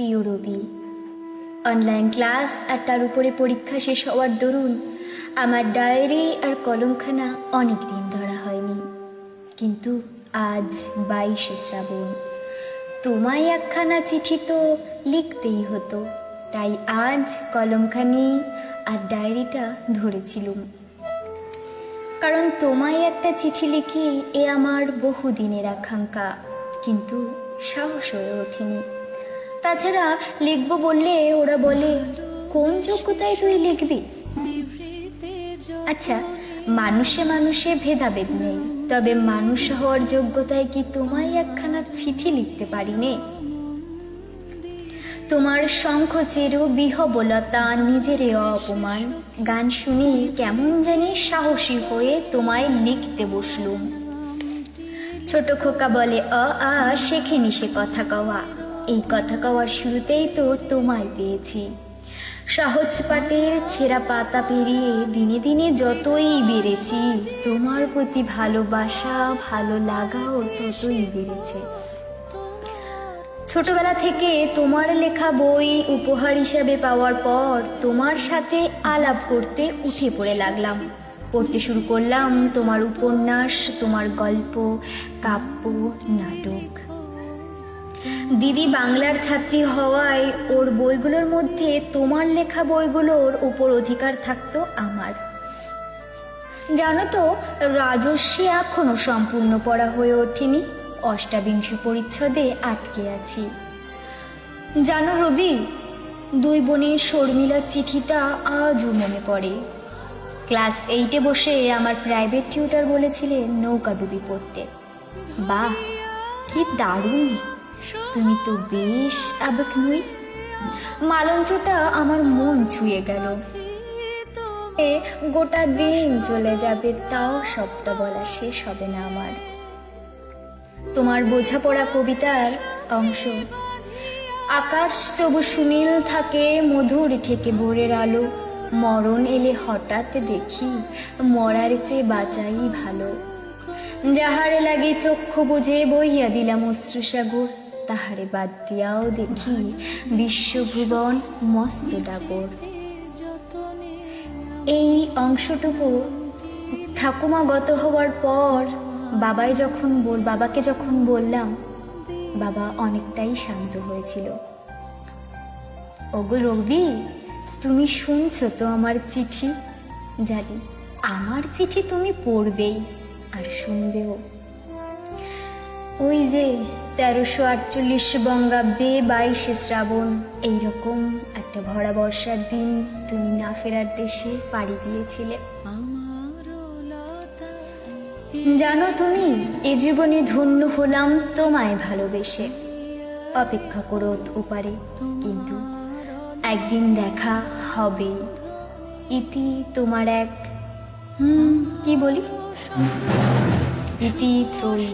প্রিয় রবি, online class আর তার উপরে পরীক্ষা শেষ হওয়ার দরুন আমার ডায়েরি আর কলমখানা অনেক দিন ধরা হয়নি। কিন্তু আজ 22শে শ্রাবণ, তোমায় একখানা চিঠি তো লিখতেই হতো, তাই আজ কলমখানি আর ডায়েরিটা ধরেছিলুম। কারণ তোমায় একটা চিঠি লিখি এ আমার বহুদিনের আকাঙ্ক্ষা, কিন্তু সাহস হয়ে ওঠেনি। তাছাড়া লিখবো বললে ওরা বলে, কোন যোগ্যতায় তুই লিখবি? আচ্ছা, মানুষে মানুষে ভেদাভেদ নেই, তবে মানুষ হওয়ার যোগ্যতায় কি তোমায় একখানা চিঠি লিখতে পারি নে? তোমার সংকোচের বিহবলতা, নিজের অপমান গান শুনি কেমন জানি সাহসী হয়ে তোমায় লিখতে বসলুম। ছোট খোকা বলে অ আ শেখেনি সে কথা কওয়া, এই কথা কওয়ার শুরুতেই তো তোমায় পেয়েছি। সহজ পাটের ছেঁড়া পাতা পেরিয়ে দিনে দিনে যতই বেড়েছি, তোমার প্রতি ভালোবাসা ভালো লাগাও ততই বেড়েছে। ছোটবেলা থেকে তোমার লেখা বই উপহার হিসাবে পাওয়ার পর তোমার সাথে আলাপ করতে উঠে পড়ে লাগলাম। পড়তে শুরু করলাম তোমার উপন্যাস, তোমার গল্প, কাব্য, নাটক। দিদি বাংলার ছাত্রী হওয়ায় ওর বইগুলোর মধ্যে তোমার লেখা বইগুলোর উপর অধিকার থাকতো আমার। জানো তো, রাজস্বী এখনো সম্পূর্ণ পড়া হয়ে ওঠেনি, অষ্টাবিংশ পরিচ্ছদে আটকে আছি। জানো রবি, 2 বোনের শর্মিলার চিঠিটা আজও মনে পড়ে। ক্লাস 8-এ বসে আমার প্রাইভেট টিউটর বলেছিলেন নৌকাডুবি পড়তে। বাহ, কি দারুণ! তুমি তো বেশ আবেগ নই। মালঞ্চটা আমার মন ছুঁয়ে গেল। গোটা দিন চলে যাবে, তাও সবটা বলা শেষ হবে না আমার। তোমার বোঝাপড়া কবিতার অংশ। আকাশ তবু সুনীল থাকে, মধুর ঠেকে ভোরের আলো। মরণ এলে হঠাৎ দেখি, মরার চেয়ে বাঁচাই ভালো। যাহারে লাগে চক্ষু বুঝে বইয়া দিলাম অশ্রুসাগর, তাহারে বাদ দিয়াও দেখি বিশ্বভুবন মস্ত ডাগর। এই অংশটুকু ঠাকুমা গত হওয়ার পর বাবাকে যখন বললাম, বাবা অনেকটাই শান্ত হয়েছিল। ওগো রবি, তুমি শুনছো তো আমার চিঠি? জানি আমার চিঠি তুমি পড়বেই আর শুনবেও। ওই যে 1348 বঙ্গাব্দে 22শে শ্রাবণ, এইরকম একটা ভরা বর্ষার দিন তুমি না ফেরার দেশে পাড়ি দিয়েছিলে। জানো তুমি, এ জীবনে ধন্য হলাম তোমায় ভালোবেসে। অপেক্ষা করো ওপারে, কিন্তু একদিন দেখা হবে। ইতি তোমার এক কি বলি, ইতি ত্রয়ী।